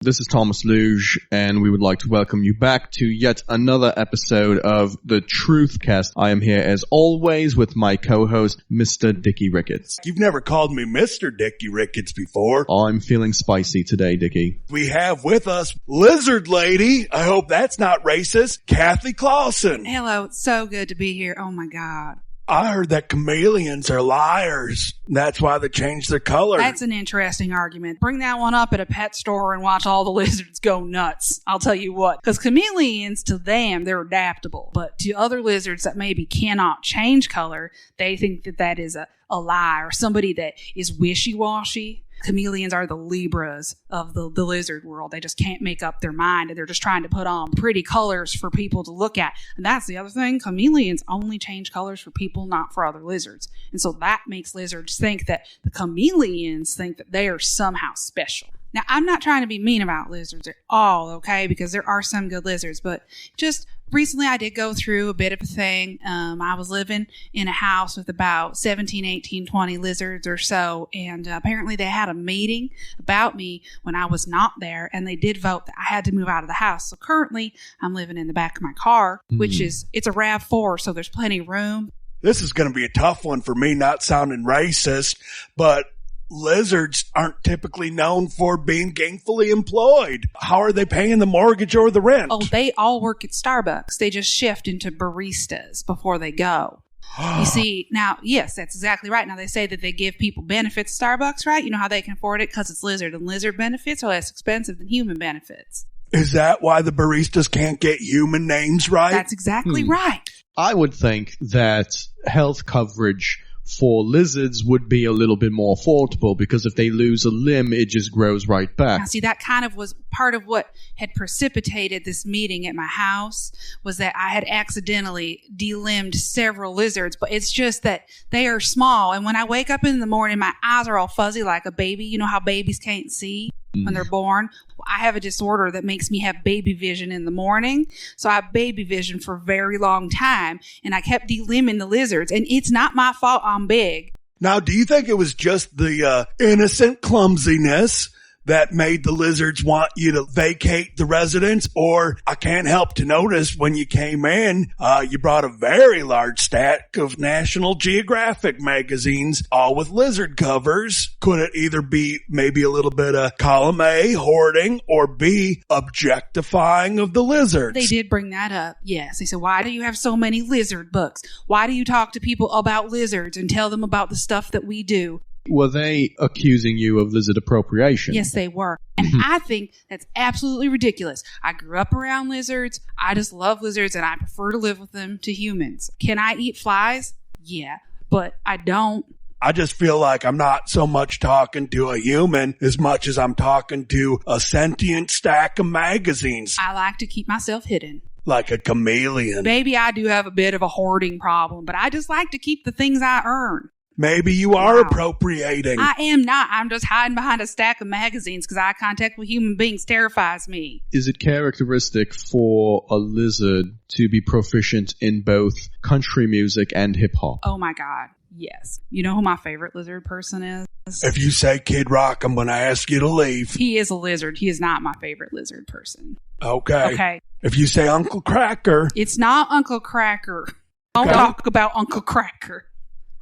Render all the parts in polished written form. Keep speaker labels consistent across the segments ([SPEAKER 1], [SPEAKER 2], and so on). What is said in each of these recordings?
[SPEAKER 1] This is Thomas Luge, and we would like to welcome you back to yet another episode of the Truthcast. I am here, as always, with my co-host, Mr. Dickie Rickets.
[SPEAKER 2] You've never called me Mr. Dickie Rickets before.
[SPEAKER 1] I'm feeling spicy today, Dickie.
[SPEAKER 2] We have with us Lizard Lady, I hope that's not racist, Cathy Clauson.
[SPEAKER 3] Hello, it's so good to be here. Oh my God.
[SPEAKER 2] I heard that chameleons are liars. That's why they changed their color.
[SPEAKER 3] That's an interesting argument. Bring that one up at a pet store and watch all the lizards go nuts. I'll tell you what. Because chameleons, to them, they're adaptable. But to other lizards that maybe cannot change color, they think that that is a lie or somebody that is wishy-washy. Chameleons are the Libras of the lizard world. They just can't make up their mind, and they're just trying to put on pretty colors for people to look at. And that's the other thing. Chameleons only change colors for people, not for other lizards. And so that makes lizards think that the chameleons think that they are somehow special. Now, I'm not trying to be mean about lizards at all, okay? Because there are some good lizards, but just recently I did go through a bit of a thing. I was living in a house with about 17, 18, 20 lizards or so, and apparently they had a meeting about me when I was not there, and they did vote that I had to move out of the house. So currently I'm living in the back of my car, which is, it's a RAV4, so there's plenty of room.
[SPEAKER 2] This is going to be a tough one for me, not sounding racist, but lizards aren't typically known for being gainfully employed. How are they paying the mortgage or the rent?
[SPEAKER 3] Oh, they all work at Starbucks. They just shift into baristas before they go. You see, now, yes, that's exactly right. Now, they say that they give people benefits at Starbucks, right? You know how they can afford it? Because it's lizard, and lizard benefits are less expensive than human benefits.
[SPEAKER 2] Is that why the baristas can't get human names right?
[SPEAKER 3] That's exactly right.
[SPEAKER 1] I would think that health coverage for lizards would be a little bit more affordable, because if they lose a limb, it just grows right back.
[SPEAKER 3] Now, see, that kind of was part of what had precipitated this meeting at my house, was that I had accidentally delimbed several lizards, but it's just that they are small. And when I wake up in the morning, my eyes are all fuzzy like a baby. You know how babies can't see when they're born? Well, I have a disorder that makes me have baby vision in the morning. So I have baby vision for a very long time, and I kept delimbing the lizards, and it's not my fault I'm big.
[SPEAKER 2] Now, do you think it was just the innocent clumsiness that made the lizards want you to vacate the residence? Or I can't help to notice when you came in, you brought a very large stack of National Geographic magazines, all with lizard covers. Could it either be maybe a little bit of column A, hoarding, or B, objectifying of the lizards?
[SPEAKER 3] They did bring that up, yes. They said, why do you have so many lizard books? Why do you talk to people about lizards and tell them about the stuff that we do?
[SPEAKER 1] Were they accusing you of lizard appropriation?
[SPEAKER 3] Yes, they were. And I think that's absolutely ridiculous. I grew up around lizards. I just love lizards, and I prefer to live with them to humans. Can I eat flies? Yeah, but I don't.
[SPEAKER 2] I just feel like I'm not so much talking to a human as much as I'm talking to a sentient stack of magazines.
[SPEAKER 3] I like to keep myself hidden.
[SPEAKER 2] Like a chameleon.
[SPEAKER 3] Maybe I do have a bit of a hoarding problem, but I just like to keep the things I earn.
[SPEAKER 2] Maybe you are appropriating.
[SPEAKER 3] I am not. I'm just hiding behind a stack of magazines because eye contact with human beings terrifies me.
[SPEAKER 1] Is it characteristic for a lizard to be proficient in both country music and hip-hop?
[SPEAKER 3] Oh my God, yes. You know who my favorite lizard person is?
[SPEAKER 2] If you say Kid Rock, I'm going to ask you to leave.
[SPEAKER 3] He is a lizard. He is not my favorite lizard person.
[SPEAKER 2] Okay. If you say Uncle Cracker.
[SPEAKER 3] It's not Uncle Cracker. Don't talk about Uncle Cracker.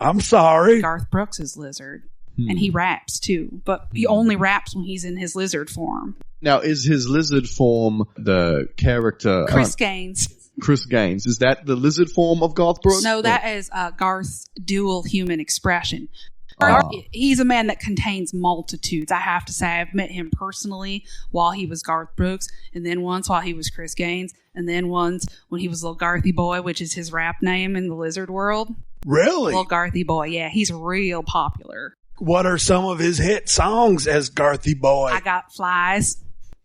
[SPEAKER 2] I'm sorry.
[SPEAKER 3] Garth Brooks is lizard. And he raps too, but he only raps when he's in his lizard form.
[SPEAKER 1] Now, is his lizard form the character
[SPEAKER 3] Chris Gaines?
[SPEAKER 1] Chris Gaines, is that the lizard form of Garth Brooks?
[SPEAKER 3] No, that is Garth's dual human expression. He's a man that contains multitudes. I have to say, I've met him personally while he was Garth Brooks, and then once while he was Chris Gaines, and then once when he was Little Garthy Boy, which is his rap name in the lizard world.
[SPEAKER 2] Really?
[SPEAKER 3] Little Garthy Boy, yeah, he's real popular.
[SPEAKER 2] What are some of his hit songs as Garthy Boy?
[SPEAKER 3] I Got Flies.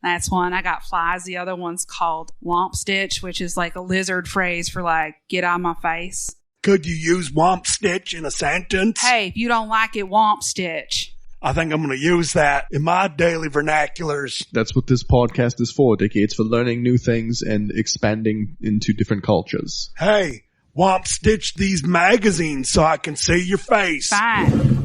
[SPEAKER 3] That's one. I Got Flies. The other one's called Whompstitch, which is like a lizard phrase for like, get on my face.
[SPEAKER 2] Could you use Whompstitch in a sentence?
[SPEAKER 3] Hey, if you don't like it, Whompstitch.
[SPEAKER 2] I think I'm going to use that in my daily vernaculars.
[SPEAKER 1] That's what this podcast is for, Dickie. It's for learning new things and expanding into different cultures.
[SPEAKER 2] Hey, Whompstitch these magazines so I can see your face.
[SPEAKER 3] Fine.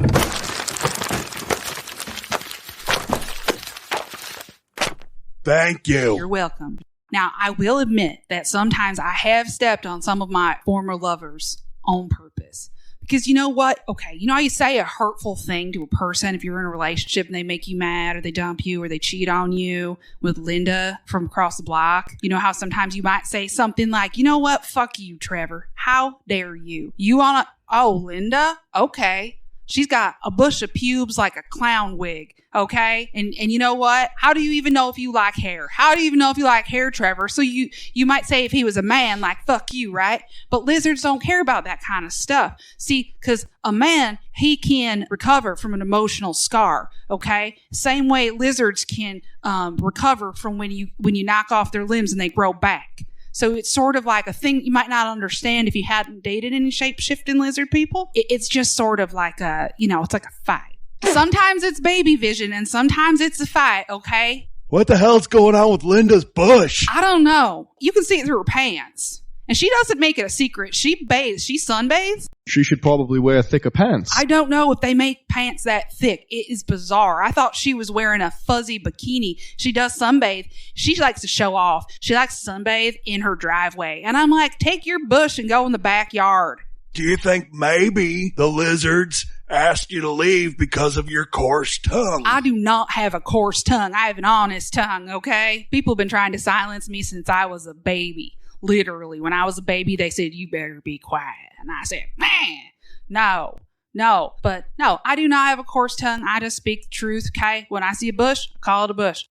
[SPEAKER 2] Thank you.
[SPEAKER 3] You're welcome. Now, I will admit that sometimes I have stepped on some of my former lovers on purpose. Because you know what? Okay, you know how you say a hurtful thing to a person if you're in a relationship and they make you mad or they dump you or they cheat on you with Linda from across the block? You know how sometimes you might say something like, you know what? Fuck you, Trevor. How dare you? You wanna... Oh, Linda? Okay. She's got a bush of pubes like a clown wig, okay? And you know what? How do you even know if you like hair? How do you even know if you like hair, Trevor? So you might say if he was a man, like, fuck you, right? But lizards don't care about that kind of stuff. See, because a man, he can recover from an emotional scar, okay? Same way lizards can recover from when you knock off their limbs and they grow back. So it's sort of like a thing you might not understand if you hadn't dated any shape-shifting lizard people. It's just sort of like it's like a fight. Sometimes it's baby vision and sometimes it's a fight, okay?
[SPEAKER 2] What the hell's going on with Linda's bush?
[SPEAKER 3] I don't know. You can see it through her pants. And she doesn't make it a secret. She bathes. She sunbathes.
[SPEAKER 1] She should probably wear thicker pants.
[SPEAKER 3] I don't know if they make pants that thick. It is bizarre. I thought she was wearing a fuzzy bikini. She does sunbathe. She likes to show off. She likes to sunbathe in her driveway. And I'm like, take your bush and go in the backyard.
[SPEAKER 2] Do you think maybe the lizards asked you to leave because of your coarse tongue?
[SPEAKER 3] I do not have a coarse tongue. I have an honest tongue, okay? People have been trying to silence me since I was a baby. Literally, when I was a baby, they said, you better be quiet. And I said, man, no. But no, I do not have a coarse tongue. I just speak the truth, okay? When I see a bush, I call it a bush.